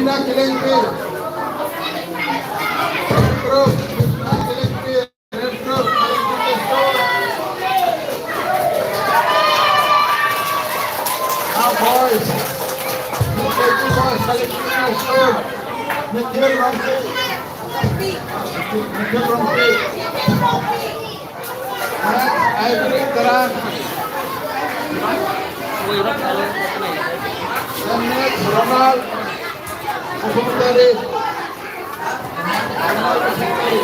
Engti. Red group, Krishna Engti. Red group, now boys, UKG boys, collecting the store. Nikhil Ramsey. Nikhil Ramsey. Next, Ivory Taran. Then next, Ronald Kusumdari. Ronald Kusumdari.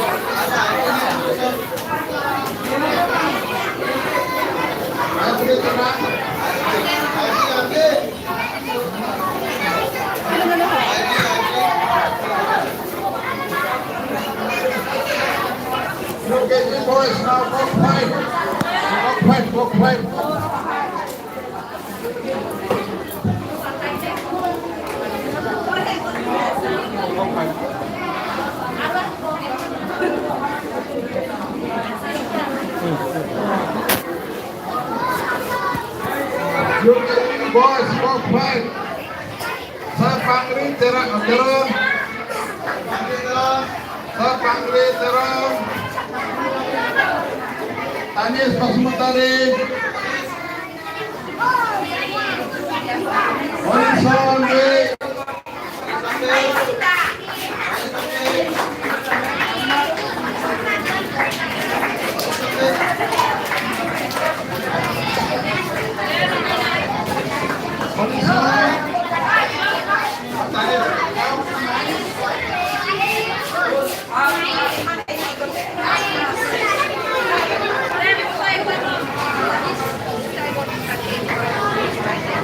Ivory Taran. UKG boys, now walk fight. Walk fight. UKG boys, walk fight. Sir Pangri Terang. Sir Pangri Terang. Anies Basmutari. Morrison Way.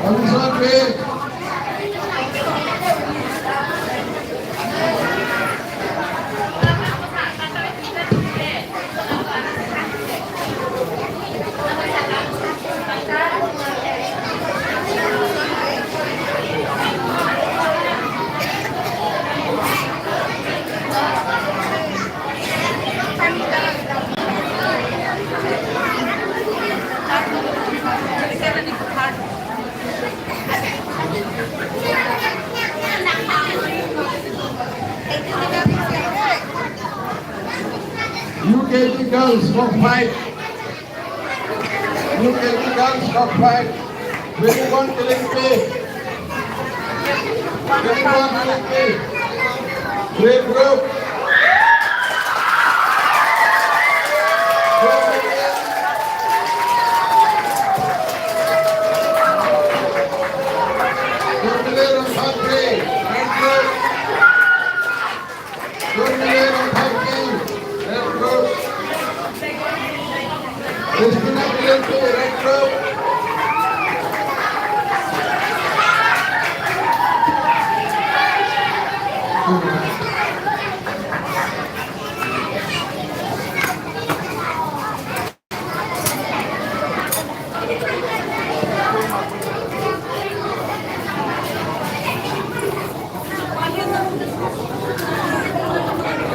Morrison Way. UKG girls, walk fight. UKG girls, walk fight. 21 killing pay. 21 killing pay. Great group. Krishna Engti, red group.